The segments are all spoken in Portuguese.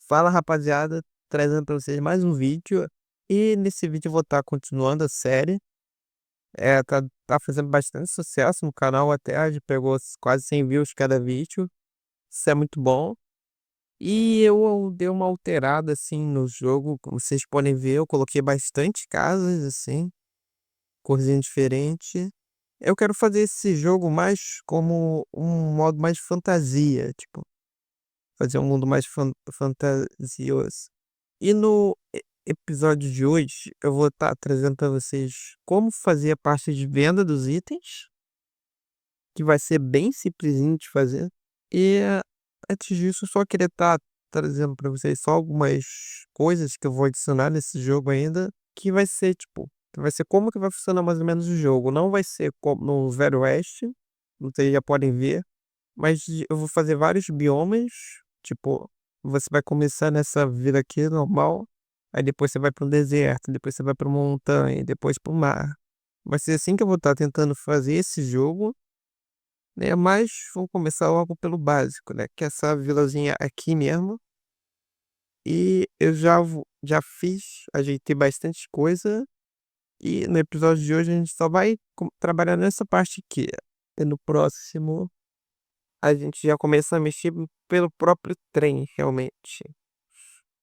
Fala rapaziada, trazendo pra vocês mais um vídeo. E nesse vídeo eu vou estar continuando a série. Tá fazendo bastante sucesso no canal até. A gente pegou quase 100 views cada vídeo. Isso é muito bom. E eu dei uma alterada assim no jogo. Como vocês podem ver, eu coloquei bastante casas assim, corzinha diferente. Eu quero fazer esse jogo mais como um modo mais fantasia, tipo, fazer um mundo mais fantasioso. E no episódio de hoje, eu vou estar trazendo para vocês como fazer a parte de venda dos itens, que vai ser bem simplesinho de fazer. E antes disso, eu só queria estar trazendo para vocês só algumas coisas que eu vou adicionar nesse jogo ainda, que vai ser tipo, vai ser como que vai funcionar mais ou menos o jogo. Não vai ser como no Velho Oeste, vocês já podem ver, mas eu vou fazer vários biomas, tipo, você vai começar nessa vida aqui normal, aí depois você vai para um deserto, depois você vai para uma montanha, depois para o mar. Vai ser assim que eu vou estar tentando fazer esse jogo, né? Mas vou começar logo pelo básico, né? Que é essa vilazinha aqui mesmo. E eu já fiz, ajeitei bastante coisa. E no episódio de hoje a gente só vai trabalhar nessa parte aqui. E no próximo a gente já começa a mexer pelo próprio trem, realmente.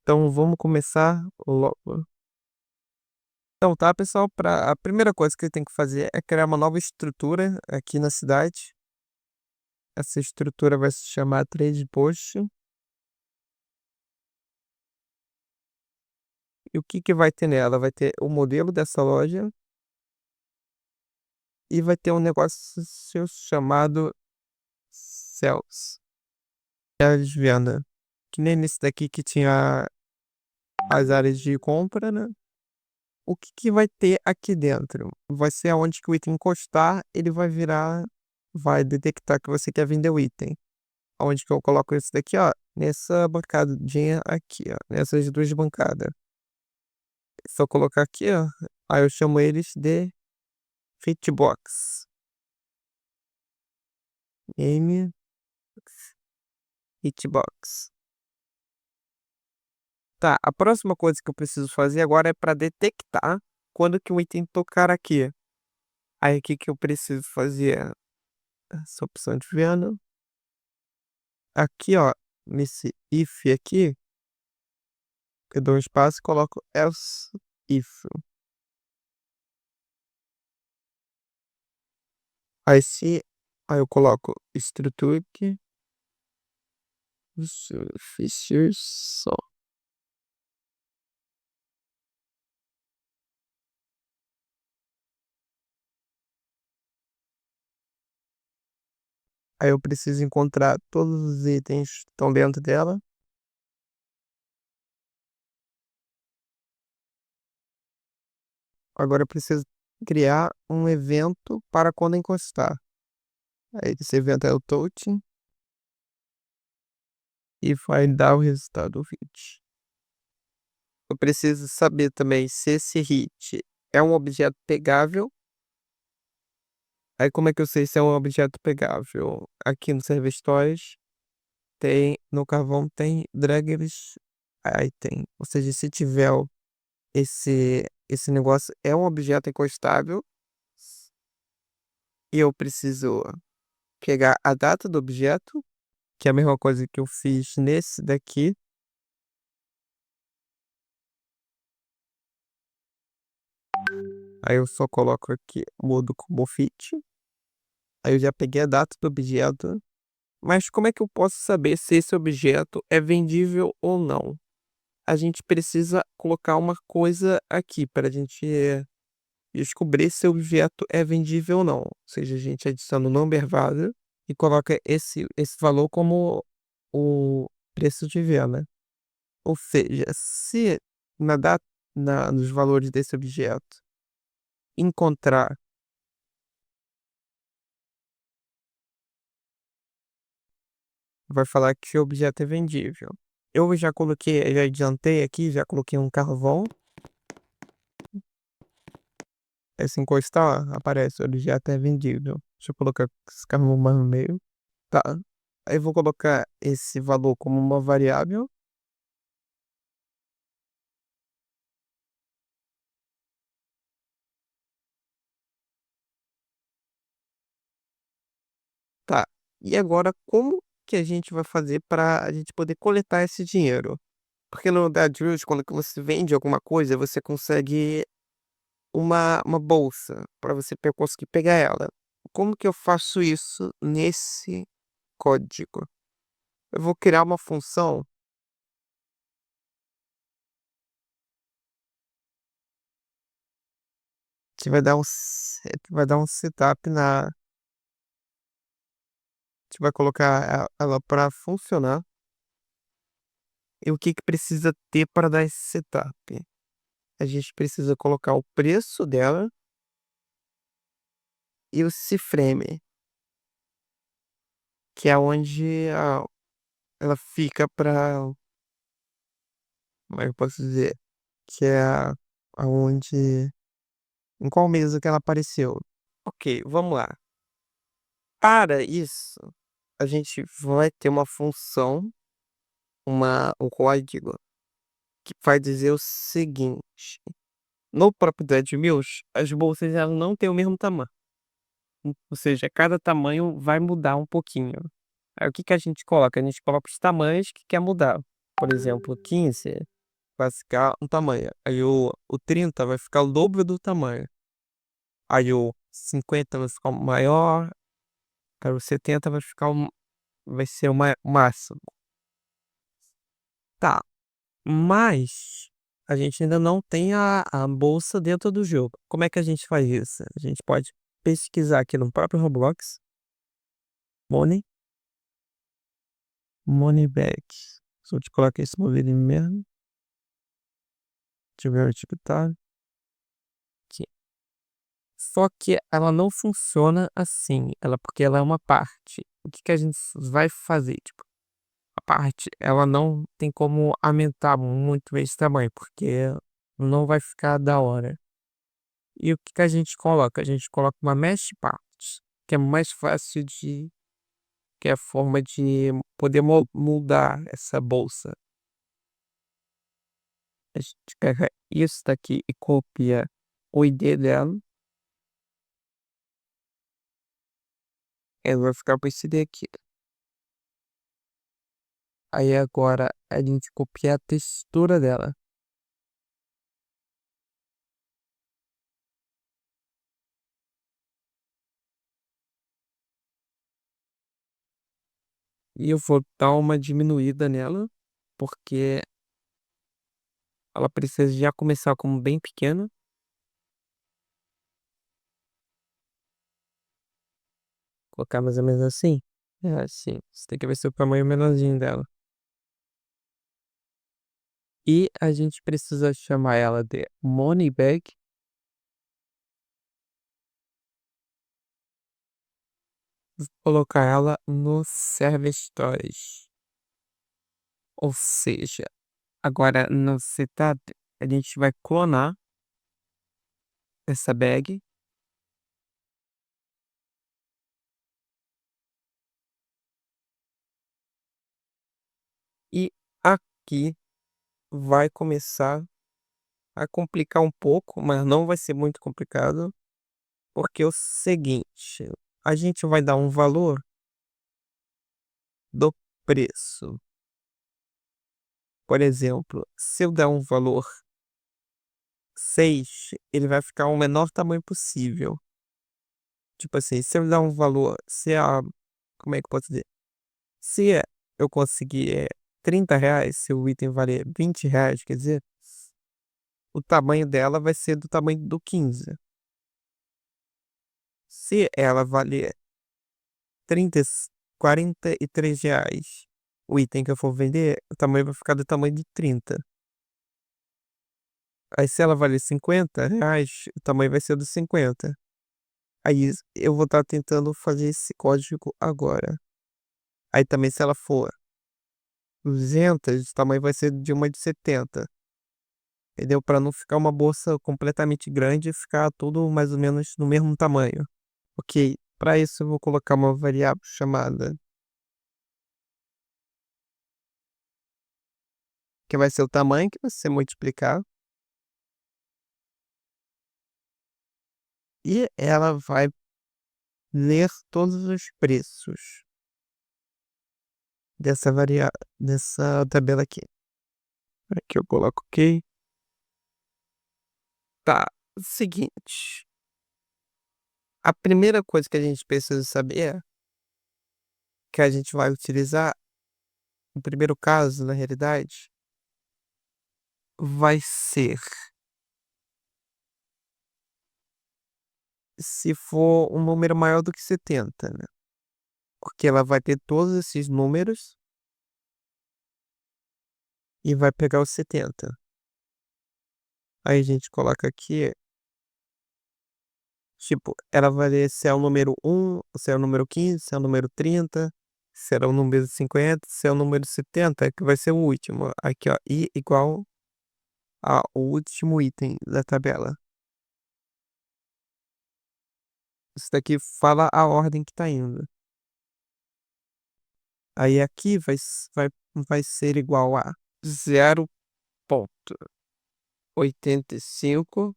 Então vamos começar logo. Então tá, pessoal, a primeira coisa que tem que fazer é criar uma nova estrutura aqui na cidade. Essa estrutura vai se chamar Trade Post. E o que que vai ter nela? Vai ter o modelo dessa loja e vai ter um negócio chamado Sales, que é de venda. Que nem nesse daqui que tinha as áreas de compra, né? O que que vai ter aqui dentro? Vai ser aonde que o item encostar, ele vai virar, vai detectar que você quer vender o item. Onde que eu coloco isso daqui, ó? Nessa bancadinha aqui, ó. Nessas duas bancadas. Se eu colocar aqui, ó. Aí eu chamo eles de Fitbox. Game Hitbox. Tá, a próxima coisa que eu preciso fazer agora é para detectar quando que o item tocar aqui. Aí o que que eu preciso fazer? Essa opção de venda. Aqui, ó, nesse if aqui, eu dou um espaço e coloco else if. Aí se aí eu coloco struct features só. Aí eu preciso encontrar todos os itens que estão dentro dela. Agora eu preciso criar um evento para quando encostar. Aí esse evento é o touch e vai dar o resultado do hit. Eu preciso saber também se esse hit é um objeto pegável. Aí como é que eu sei se é um objeto pegável? Aqui no Server Stories tem, no carvão tem draggers item. Ou seja, se tiver esse negócio é um objeto encostável e eu preciso pegar a data do objeto, que é a mesma coisa que eu fiz nesse daqui. Aí eu só coloco aqui, mudo como fit. Aí eu já peguei a data do objeto. Mas como é que eu posso saber se esse objeto é vendível ou não? A gente precisa colocar uma coisa aqui para a gente descobrir se o objeto é vendível ou não. Ou seja, a gente adiciona o number value e coloca esse valor como o preço de venda. Ou seja, se na data, nos valores desse objeto encontrar, vai falar que o objeto é vendível. Eu já coloquei, já adiantei aqui, já coloquei um carvão. Aí se encostar, aparece, o objeto é vendível. Deixa eu colocar esse carvão mais no meio. Tá. Aí eu vou colocar esse valor como uma variável. E agora, como que a gente vai fazer para a gente poder coletar esse dinheiro? Porque no Dadrill, quando que você vende alguma coisa, você consegue uma bolsa para você conseguir pegar ela. Como que eu faço isso nesse código? Eu vou criar uma função que vai dar vai dar um setup na. A gente vai colocar ela para funcionar. E o que que precisa ter para dar esse setup? A gente precisa colocar o preço dela e o ciframe, que é onde ela fica para, como é que eu posso dizer? Que é aonde, em qual mesa que ela apareceu. Ok, vamos lá. Para isso, a gente vai ter uma função, um código que vai dizer o seguinte: no próprio Dreadmills, as bolsas elas não têm o mesmo tamanho. Ou seja, cada tamanho vai mudar um pouquinho. Aí o que que a gente coloca? A gente coloca os tamanhos que quer mudar. Por exemplo, 15 vai ficar um tamanho. Aí o 30 vai ficar o dobro do tamanho. Aí o 50 vai ficar o maior. Aí o 70 vai ficar vai ser o máximo. Tá, mas a gente ainda não tem a bolsa dentro do jogo. Como é que a gente faz isso? A gente pode pesquisar aqui no próprio Roblox. Money, Money Bag. Só te colocar esse modelo mesmo. Deixa eu ver onde que tá. Aqui. Só que ela não funciona assim. Porque ela é uma parte. O que que a gente vai fazer? Tipo, a parte, ela não tem como aumentar muito esse tamanho, porque não vai ficar da hora. E o que que a gente coloca? A gente coloca uma mesh parts, que é mais fácil que é a forma de poder moldar essa bolsa. A gente pega isso daqui e copia o ID dela. Ela vai ficar com esse daqui. Aí agora a gente copia a textura dela. E eu vou dar uma diminuída nela, porque ela precisa já começar como bem pequena. Colocar mais ou menos assim. É assim. Você tem que ver se o tamanho menorzinho dela. E a gente precisa chamar ela de Money Bag. Colocar ela no Server Storage. Ou seja, agora no setup, a gente vai clonar essa bag. E aqui vai começar a complicar um pouco, mas não vai ser muito complicado. Porque é o seguinte, a gente vai dar um valor do preço. Por exemplo, se eu der um valor 6, ele vai ficar o menor tamanho possível. Tipo assim, se eu dar um valor, como é que eu posso dizer? Se eu conseguir R$ 30, se o item valer R$ 20, quer dizer, o tamanho dela vai ser do tamanho do 15. Se ela valer 30, R$ 43, o item que eu for vender, o tamanho vai ficar do tamanho de 30. Aí se ela valer R$ 50, o tamanho vai ser do 50. Aí eu vou estar tentando fazer esse código agora. Aí também se ela for 200, o tamanho vai ser de uma de 70. Entendeu? Para não ficar uma bolsa completamente grande e ficar tudo mais ou menos no mesmo tamanho. Ok, para isso eu vou colocar uma variável chamada, que vai ser o tamanho que você multiplicar, e ela vai ler todos os preços. dessa tabela aqui. Aqui eu coloco OK. Tá, seguinte. A primeira coisa que a gente precisa saber é que a gente vai utilizar, o primeiro caso, na realidade, vai ser se for um número maior do que 70, né? Porque ela vai ter todos esses números e vai pegar os 70. Aí a gente coloca aqui, tipo, ela vai ler se é o número 1, se é o número 15, se é o número 30, se é o número 50, se é o número 70, que vai ser o último. Aqui, ó, i igual ao último item da tabela. Isso daqui fala a ordem que tá indo. Aí aqui vai ser igual a 0,85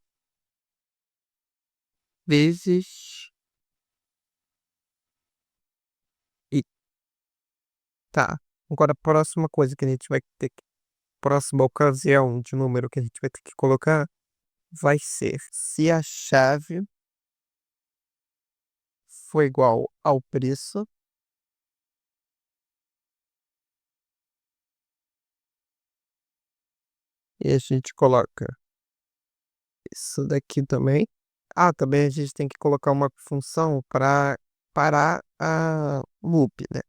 vezes i. Tá. Agora a próxima coisa que a gente vai ter que, próxima ocasião de número que a gente vai ter que colocar vai ser se a chave for igual ao preço, e a gente coloca isso daqui também. Ah, também a gente tem que colocar uma função para parar a loop, né?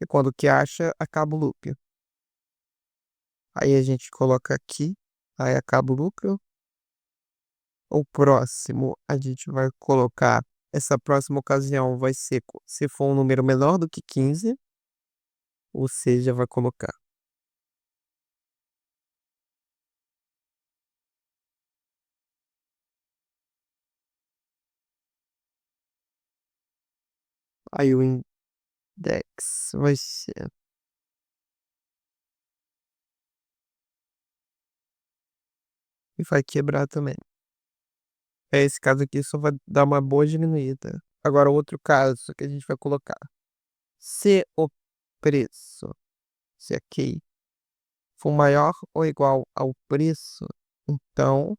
E quando que acha, acaba o loop. Aí a gente coloca aqui, aí acaba o loop. O próximo a gente vai colocar, essa próxima ocasião vai ser se for um número menor do que 15, ou seja, vai colocar aí o index vai ser, e vai quebrar também. Esse caso aqui só vai dar uma boa diminuída. Agora, outro caso que a gente vai colocar. Se o preço, se aqui for maior ou igual ao preço, então,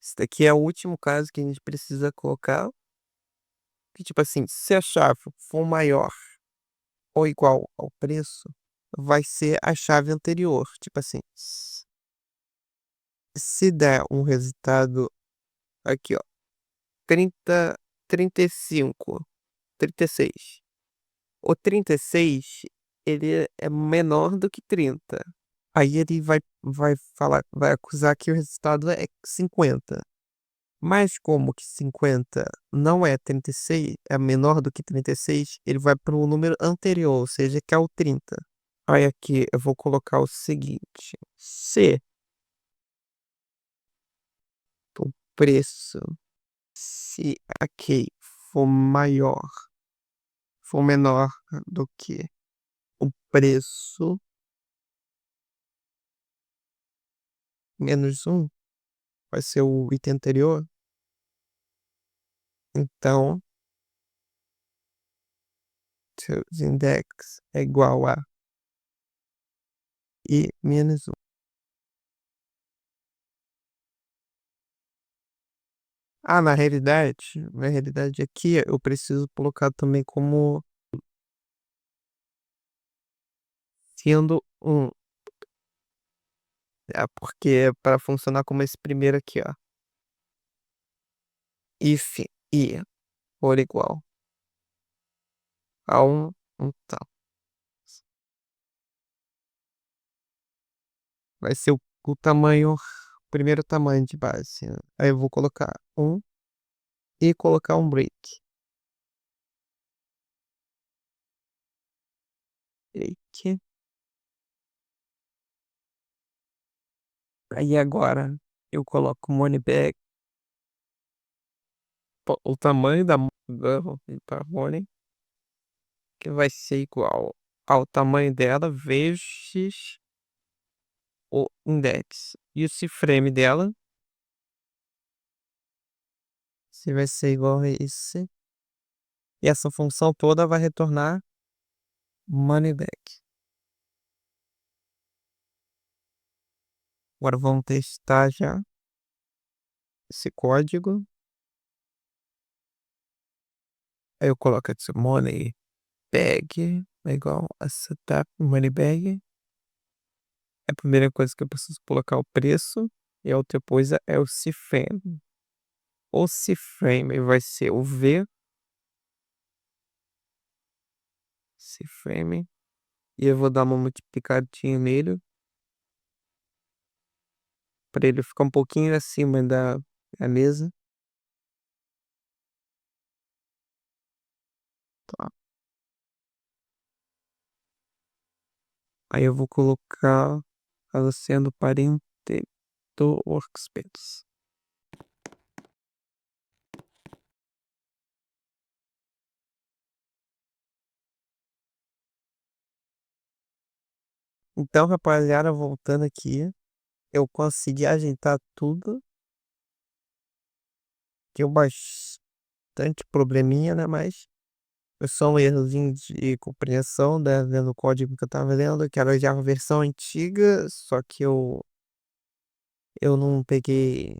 esse daqui é o último caso que a gente precisa colocar. Que, tipo assim, se a chave for maior ou igual ao preço, vai ser a chave anterior. Tipo assim, se der um resultado aqui, ó, 30, 35, 36. O 36 ele é menor do que 30. Aí ele vai falar, vai acusar que o resultado é 50. Mas como que 50 não é 36, é menor do que 36, ele vai para o número anterior, ou seja, que é o 30. Aí aqui eu vou colocar o seguinte: se o preço, se aqui for maior, for menor do que o preço menos um, vai ser o item anterior. Então, seus index é igual a i menos um. Ah, na realidade aqui eu preciso colocar também como sendo um. É porque é para funcionar como esse primeiro aqui, ó. If i for igual a um tal. Vai ser o tamanho, o primeiro tamanho de base, né? Aí eu vou colocar um e colocar um break. Break. Aí agora eu coloco money back, o tamanho da money, que vai ser igual ao tamanho dela vezes o index. E o ciframe dela, se vai ser igual a esse. E essa função toda vai retornar Money back. Agora vamos testar já esse código. Aí eu coloco aqui money bag é igual a setup money bag. A primeira coisa que eu preciso colocar o preço e a outra coisa é o cframe. O cframe vai ser o V, cframe, e eu vou dar uma multiplicadinha nele para ele ficar um pouquinho acima da mesa. Tá. Aí eu vou colocar ela sendo parente do workspace. Então, rapaziada, voltando aqui, eu consegui ajeitar tudo. Deu bastante probleminha, né? Mas foi só um errozinho de compreensão, né? Vendo o código que eu tava lendo, que era já a versão antiga, só que eu não peguei.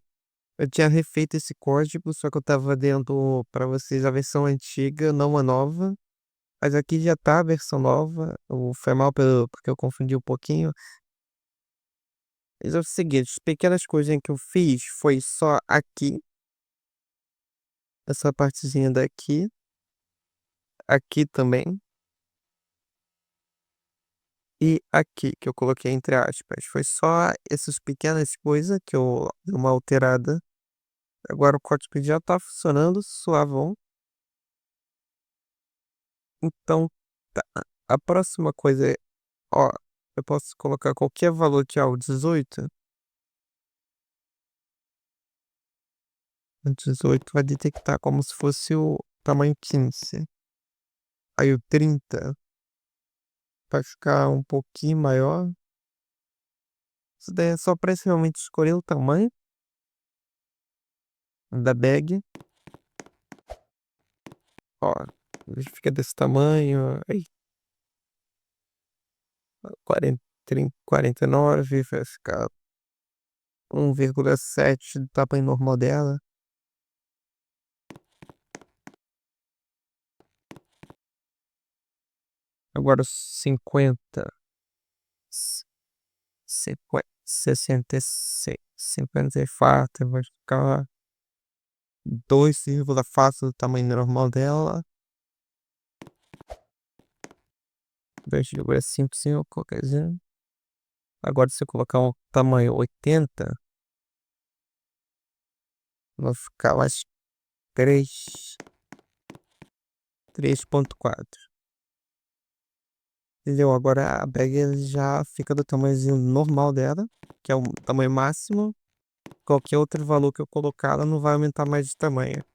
Eu tinha refeito esse código, só que eu tava dando pra vocês a versão antiga, não a nova. Mas aqui já tá a versão nova. Foi mal porque eu confundi um pouquinho. Mas é o seguinte, as pequenas coisinhas que eu fiz foi só aqui, essa partezinha daqui, aqui também, e aqui, que eu coloquei entre aspas. Foi só essas pequenas coisas que eu dei uma alterada. Agora o código já tá funcionando, suavão. Então, tá. A próxima coisa é, ó, eu posso colocar qualquer valor de algo 18. O 18 vai detectar como se fosse o tamanho 15. Aí o 30 vai ficar um pouquinho maior. Isso daí é só pra realmente escolher o tamanho da bag. Ó, ele fica desse tamanho. Aí, 40, 30, 49 vai ficar 1,7 do tamanho normal dela. Agora 50, 50, 66, 54 vai ficar 2, fácil do tamanho normal dela. 2,55, quer dizer. Agora, se eu colocar um tamanho 80, vai ficar mais 3, 3,4. Entendeu? Agora a bag ele já fica do tamanhozinho normal dela, que é o tamanho máximo. Qualquer outro valor que eu colocar, ela não vai aumentar mais de tamanho.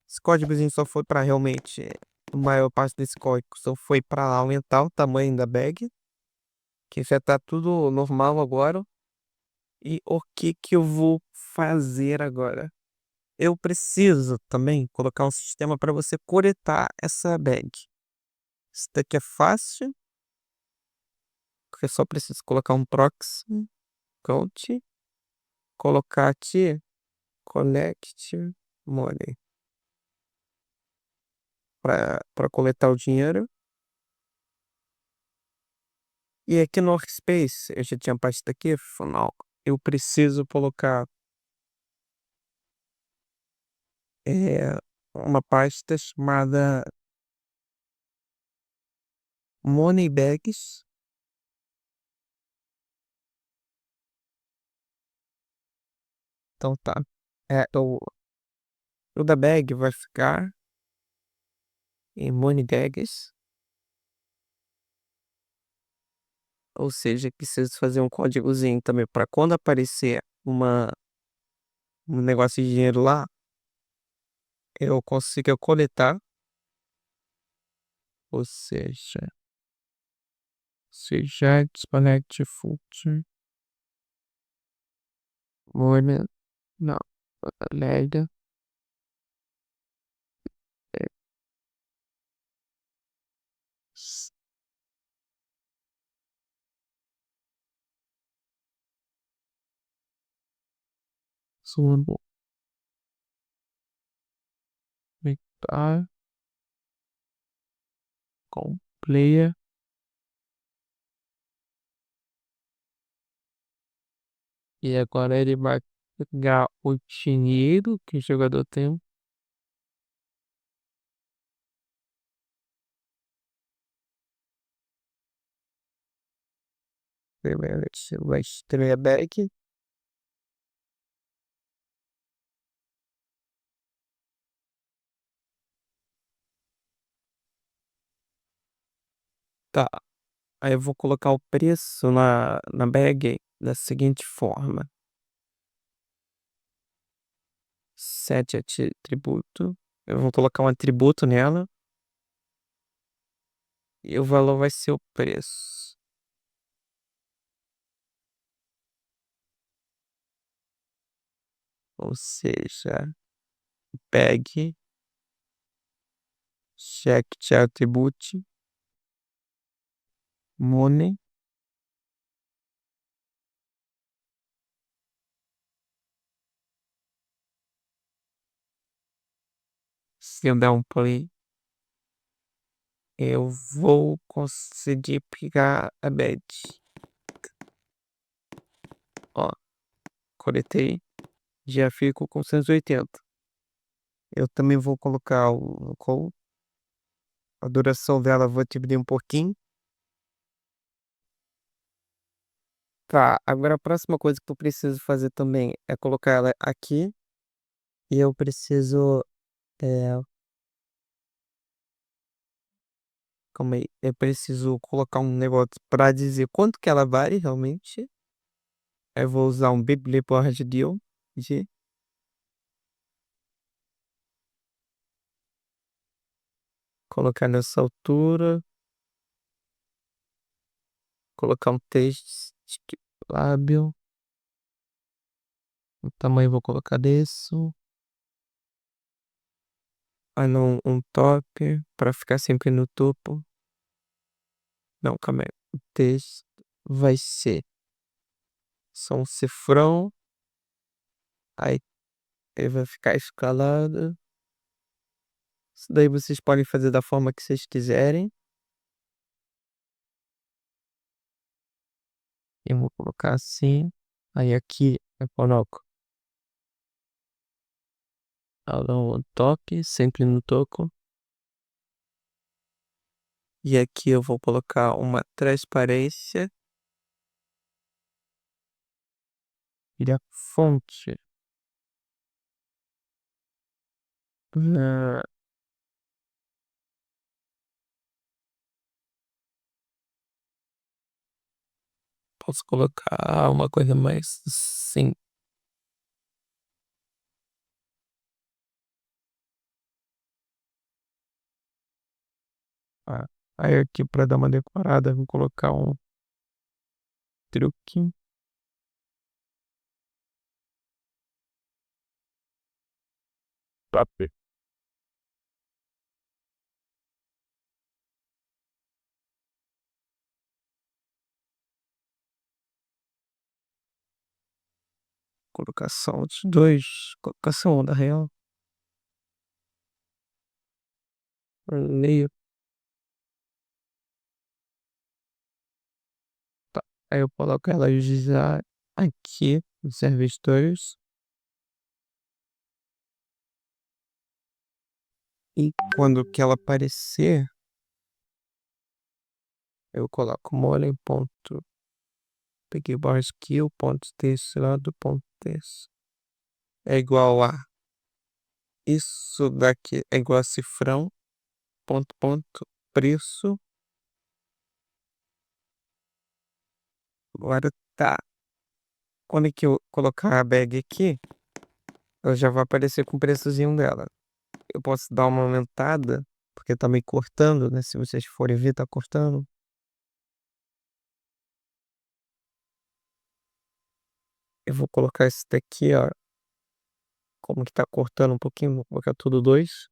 Esse códigozinho só foi para realmente, a maior parte desse código só foi para aumentar o tamanho da bag, que já tá tudo normal agora. E o que que eu vou fazer agora? Eu preciso também colocar um sistema para você coletar essa bag. Isso daqui é fácil, porque eu só preciso colocar um proxy, count, colocar aqui collect money para coletar o dinheiro. E aqui no Workspace, eu já tinha pasta aqui, não, eu preciso colocar é, uma pasta chamada Money Bags. Então tá. O da bag vai ficar em Money Bags. Ou seja, preciso fazer um códigozinho também para quando aparecer um negócio de dinheiro lá, eu consiga coletar. Ou seja, disconnect filter, money, não, leg, Sumo conectar com player. E agora ele vai pegar o dinheiro que o jogador tem. Primeiro ele vai estrear back. Tá. Aí eu vou colocar o preço na bag da seguinte forma: set atributo. Eu vou colocar um atributo nela e o valor vai ser o preço. Ou seja, bag check attribute money. Se eu der um play, eu vou conseguir pegar a bad. Ó, coletei, já fico com 180. Eu também vou colocar a duração dela, vou diminuir um pouquinho. Tá, agora a próxima coisa que eu preciso fazer também é colocar ela aqui. E eu preciso. É, calma aí. Eu preciso colocar um negócio pra dizer quanto que ela vale realmente. Eu vou usar um Bibliboard Deal. De colocar nessa altura. Colocar um texto lábio. O tamanho eu vou colocar desse. Aí não, um top pra ficar sempre no topo. Não, calma aí. O texto vai ser só um cifrão. Aí ele vai ficar escalado. Isso daí vocês podem fazer da forma que vocês quiserem. Eu vou colocar assim. Aí aqui eu coloco o top, sempre no toco. E aqui eu vou colocar uma transparência. E a fonte. Ah, posso colocar uma coisa mais sim. Ah, aí aqui para dar uma decorada, eu vou colocar um truque. Top. Colocação dos dois. Colocação da real. Leio. Tá. Aí eu coloco ela já aqui nos servidores. E quando que ela aparecer, eu coloco mole ponto. Peguei bar skill, ponto texto lá do ponto texto. É igual a isso daqui, é igual a cifrão, ponto, preço. Agora tá. Quando é que eu colocar a bag aqui, ela já vai aparecer com o preçozinho dela. Eu posso dar uma aumentada, porque tá me cortando, né? Se vocês forem ver, tá cortando. Eu vou colocar esse daqui, ó. Como que tá cortando um pouquinho, vou colocar tudo dois.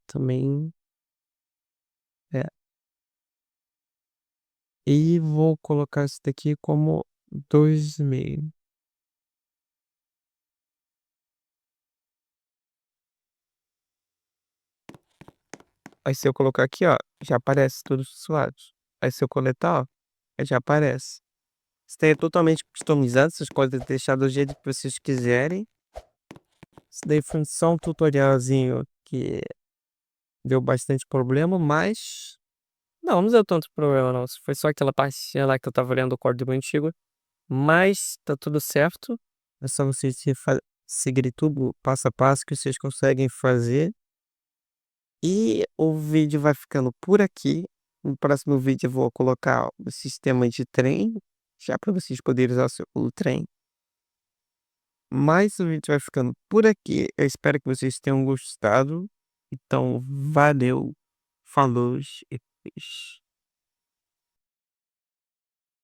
Também. É, e vou colocar isso daqui como 2,5. Aí se eu colocar aqui, ó, já aparece todos os lados. Aí se eu coletar, ó, aí já aparece. Isso daí é totalmente customizado, vocês podem deixar do jeito que vocês quiserem. Isso daí foi só um tutorialzinho que deu bastante problema, mas não deu tanto problema não, foi só aquela partezinha lá que eu estava olhando o código antigo, mas tá tudo certo. É só vocês seguirem tudo passo a passo que vocês conseguem fazer. E o vídeo vai ficando por aqui. No próximo vídeo eu vou colocar o sistema de trem, já para vocês poderem usar o trem. Mas o vídeo vai ficando por aqui. Eu espero que vocês tenham gostado. Então, valeu, falou e fui.